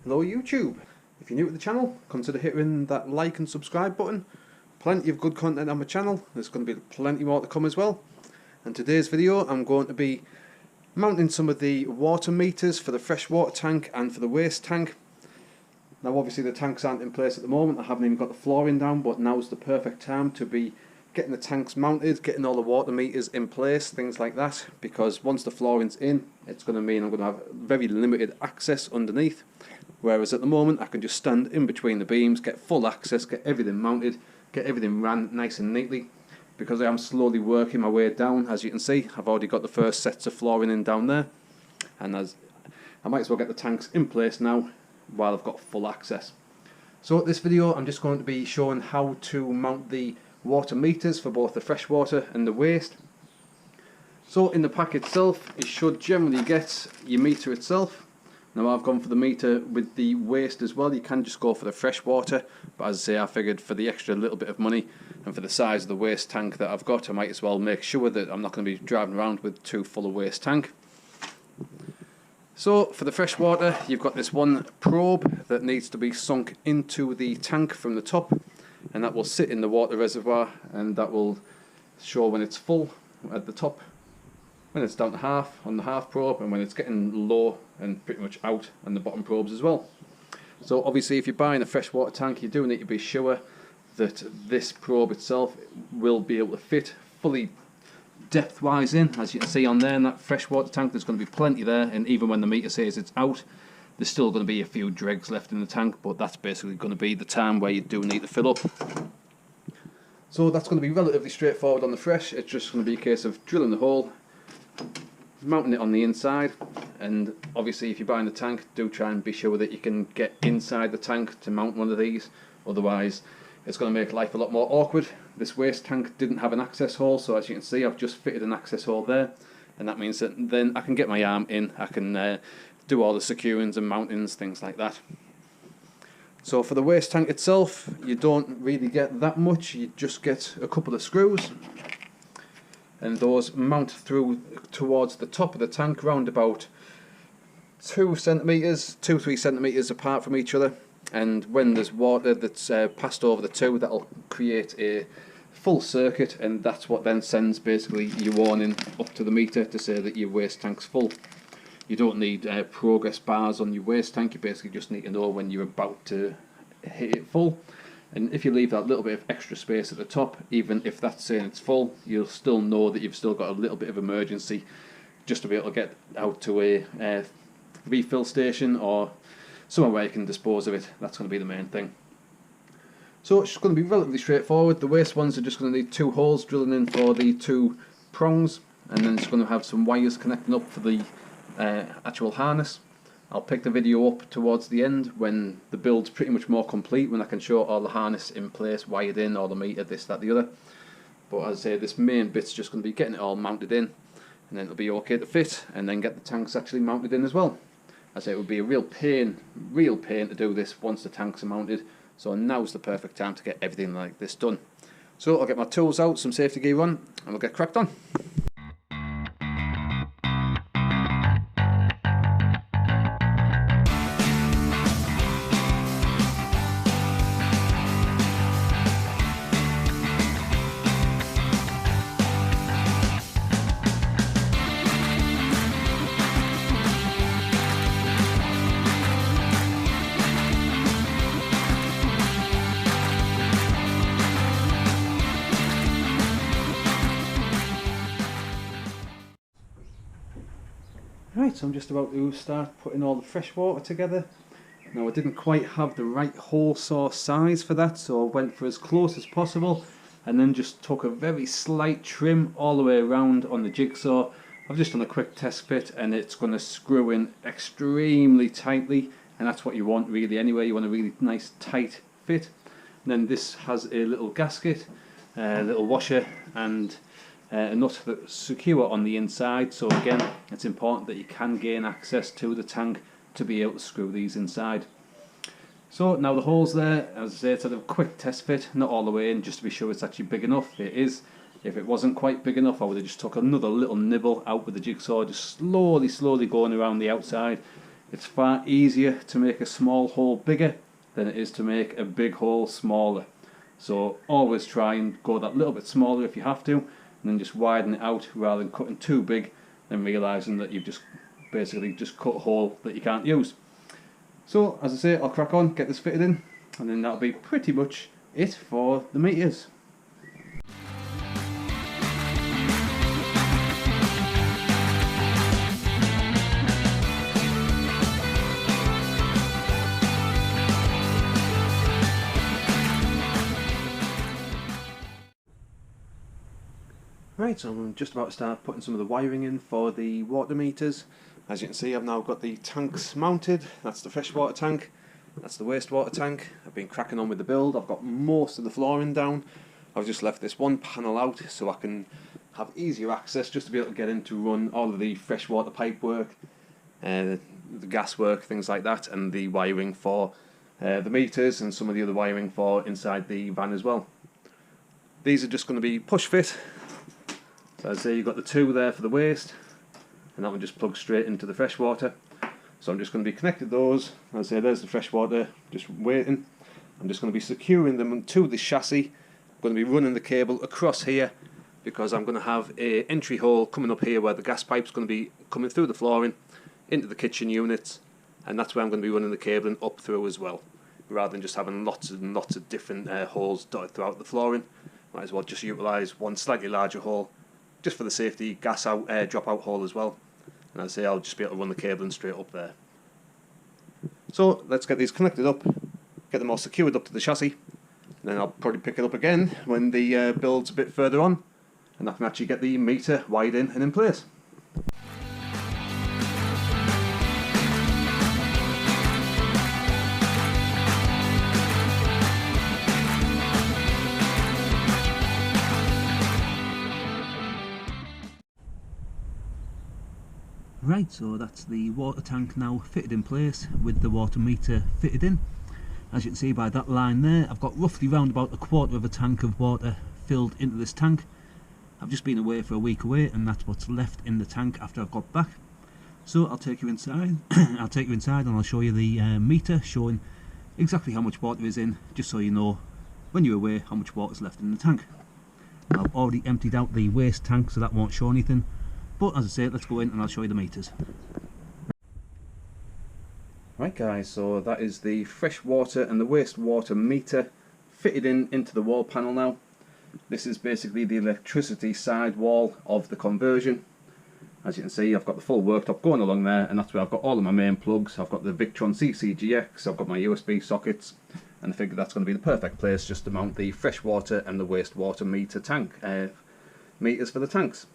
Hello YouTube. If you're new to the channel, consider hitting that like and subscribe button. Plenty of good content on my channel. There's going to be plenty more to come as well. And today's video I'm going to be mounting some of the water meters for the freshwater tank and for the waste tank. Now obviously the tanks aren't in place at the moment, I haven't even got the flooring down, but now's the perfect time to be getting the tanks mounted, getting all the water meters in place, things like that, because once the flooring's in, it's going to mean I'm going to have very limited access underneath, whereas at the moment I can just stand in between the beams, get full access, get everything mounted, get everything ran nice and neatly. Because I am slowly working my way down, as you can see, I've already got the first sets of flooring in down there, and as I might as well get the tanks in place now while I've got full access. So this video I'm just going to be showing how to mount the water meters for both the freshwater and the waste. So in the pack itself you should generally get your meter itself. Now I've gone for the meter with the waste as well. You can just go for the freshwater, but as I say, I figured for the extra little bit of money and for the size of the waste tank that I've got, I might as well make sure that I'm not going to be driving around with too full of waste tank. So for the freshwater you've got this one probe that needs to be sunk into the tank from the top, and that will sit in the water reservoir, and that will show when it's full at the top, when it's down to half on the half probe, and when it's getting low and pretty much out on the bottom probes as well. So obviously if you're buying a freshwater tank, you do need to be sure that this probe itself will be able to fit fully depth wise in. As you can see on there in that freshwater tank, there's going to be plenty there, and even when the meter says it's out, there's still going to be a few dregs left in the tank, but that's basically going to be the time where you do need to fill up. So that's going to be relatively straightforward on the fresh. It's just going to be a case of drilling the hole, mounting it on the inside, and obviously if you're buying the tank, do try and be sure that you can get inside the tank to mount one of these, otherwise it's going to make life a lot more awkward. This waste tank didn't have an access hole, so as you can see I've just fitted an access hole there, and that means that then I can get my arm in, I can do all the securings and mountings, things like that. So for the waste tank itself, you don't really get that much, you just get a couple of screws, and those mount through towards the top of the tank round about 2 centimeters, 2-3 centimeters apart from each other. And when there's water that's passed over the two, that'll create a full circuit, and that's what then sends basically your warning up to the meter to say that your waste tank's full. You don't need progress bars on your waste tank, you basically just need to know when you're about to hit it full. And if you leave that little bit of extra space at the top, even if that's saying it's full, you'll still know that you've still got a little bit of emergency just to be able to get out to a refill station or somewhere where you can dispose of it. That's going to be the main thing. So it's going to be relatively straightforward. The waste ones are just going to need 2 holes drilling in for the 2 prongs, and then it's going to have some wires connecting up for the actual harness. I'll pick the video up towards the end when the build's pretty much more complete, when I can show all the harness in place, wired in, all the meter, this, that, the other. But as I say, this main bit's just going to be getting it all mounted in, and then it'll be okay to fit, and then get the tanks actually mounted in as well. As I say, it would be a real pain to do this once the tanks are mounted, so now's the perfect time to get everything like this done. So I'll get my tools out, some safety gear on, and we'll get cracked on. Right, so I'm just about to start putting all the fresh water together. Now I didn't quite have the right hole saw size for that, so I went for as close as possible and then just took a very slight trim all the way around on the jigsaw. I've just done a quick test fit, and it's going to screw in extremely tightly, and that's what you want really anyway. You want a really nice tight fit. And then this has a little gasket, a little washer, and a nut that's secure on the inside. So again, it's important that you can gain access to the tank to be able to screw these inside. So now the hole's there, as I say, it's a quick test fit, not all the way in, just to be sure it's actually big enough. It is. If it wasn't quite big enough, I would have just took another little nibble out with the jigsaw, just slowly going around the outside. It's far easier to make a small hole bigger than it is to make a big hole smaller. So always try and go that little bit smaller if you have to, and then just widen it out rather than cutting too big and realising that you've just basically just cut a hole that you can't use. So as I say, I'll crack on, get this fitted in, and then that'll be pretty much it for the meters. Right, so I'm just about to start putting some of the wiring in for the water meters. As you can see, I've now got the tanks mounted. That's the freshwater tank, that's the wastewater tank. I've been cracking on with the build. I've got most of the flooring down. I've just left this one panel out so I can have easier access just to be able to get in to run all of the freshwater pipe work, the gas work, things like that, and the wiring for the meters and some of the other wiring for inside the van as well. These are just going to be push fit. So as I say, you've got the two there for the waste, and that one just plugs straight into the freshwater. So I'm just going to be connecting those. As I say, there's the freshwater, just waiting. I'm just going to be securing them to the chassis. I'm going to be running the cable across here because I'm going to have an entry hole coming up here where the gas pipe's going to be coming through the flooring into the kitchen units, and that's where I'm going to be running the cabling up through as well, rather than just having lots and lots of different holes dotted throughout the flooring. Might as well just utilise one slightly larger hole just for the safety gas out drop out hole as well. And as I say, I'll just be able to run the cabling straight up there. So let's get these connected up, get them all secured up to the chassis, and then I'll probably pick it up again when the build's a bit further on, and I can actually get the meter wired in and in place. Right, so that's the water tank now fitted in place with the water meter fitted in. As you can see by that line there, I've got roughly round about a quarter of a tank of water filled into this tank. I've just been away for a week and that's what's left in the tank after I've got back. So I'll take you inside. I'll take you inside and I'll show you the meter showing exactly how much water is in, just so you know when you're away how much water is left in the tank. I've already emptied out the waste tank, so that won't show anything. But as I say, let's go in and I'll show you the meters. Right guys, so that is the freshwater and the wastewater meter fitted into the wall panel now. This is basically the electricity side wall of the conversion. As you can see, I've got the full worktop going along there, and that's where I've got all of my main plugs. I've got the Victron CCGX, I've got my USB sockets, and I figure that's going to be the perfect place just to mount the freshwater and the wastewater meter tank meters for the tanks.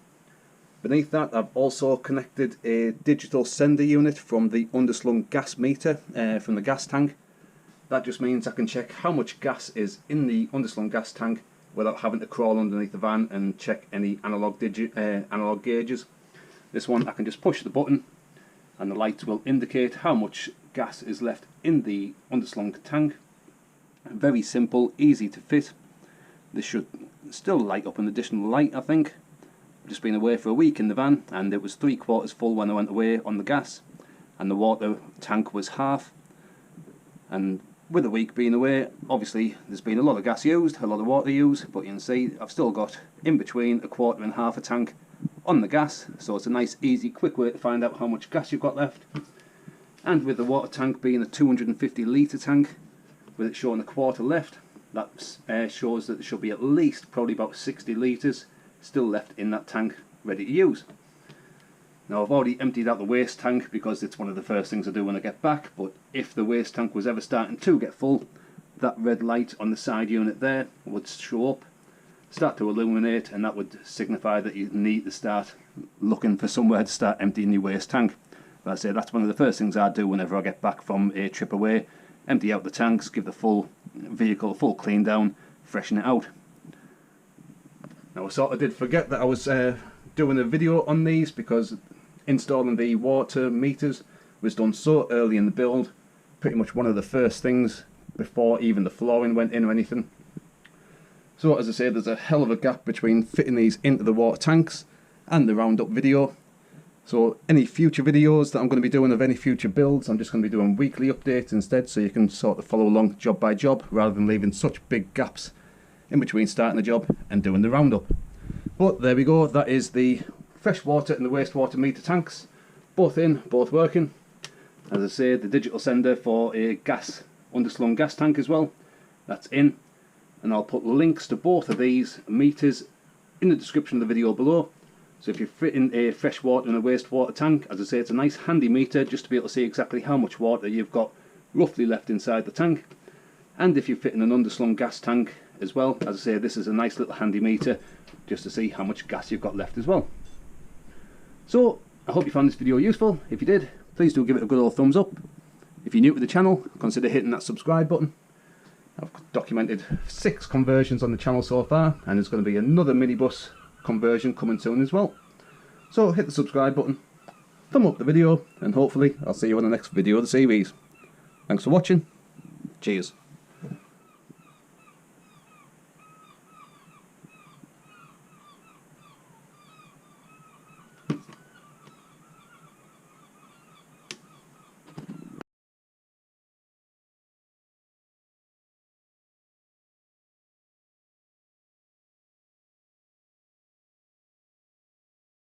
Beneath that, I've also connected a digital sender unit from the underslung gas meter from the gas tank. That just means I can check how much gas is in the underslung gas tank without having to crawl underneath the van and check any analog gauges. This one, I can just push the button and the lights will indicate how much gas is left in the underslung tank. Very simple, easy to fit. This should still light up an additional light, I think. I've just been away for a week in the van, and it was 3/4 full when I went away on the gas, and the water tank was half. And with a week being away, obviously there's been a lot of gas used, a lot of water used, but you can see I've still got in between a quarter and half a tank on the gas, so it's a nice easy quick way to find out how much gas you've got left. And with the water tank being a 250 litre tank, with it showing a quarter left, that shows that there should be at least probably about 60 litres still left in that tank ready to use. Now I've already emptied out the waste tank because it's one of the first things I do when I get back, but if the waste tank was ever starting to get full, that red light on the side unit there would show up, start to illuminate, and that would signify that you need to start looking for somewhere to start emptying your waste tank. But I say that's one of the first things I do whenever I get back from a trip away: empty out the tanks, give the full vehicle a full clean down, freshen it out. Now I sort of did forget that I was doing a video on these because installing the water meters was done so early in the build, pretty much one of the first things before even the flooring went in or anything. So as I say, there's a hell of a gap between fitting these into the water tanks and the roundup video. So any future videos that I'm going to be doing of any future builds, I'm just going to be doing weekly updates instead, so you can sort of follow along job by job rather than leaving such big gaps in between starting the job and doing the roundup. But there we go, that is the freshwater and the wastewater meter tanks, both in, both working. As I say, the digital sender for a gas, underslung gas tank as well, that's in, and I'll put links to both of these meters in the description of the video below. So if you're fitting a freshwater and a wastewater tank, as I say, it's a nice handy meter just to be able to see exactly how much water you've got roughly left inside the tank. And if you're fitting an underslung gas tank as well, as I say, this is a nice little handy meter just to see how much gas you've got left as well. So I hope you found this video useful. If you did, please do give it a good old thumbs up. If you're new to the channel, consider hitting that subscribe button. I've documented 6 conversions on the channel so far, and there's going to be another minibus conversion coming soon as well. So hit the subscribe button, thumb up the video, and hopefully I'll see you on the next video of the series. Thanks for watching. Cheers.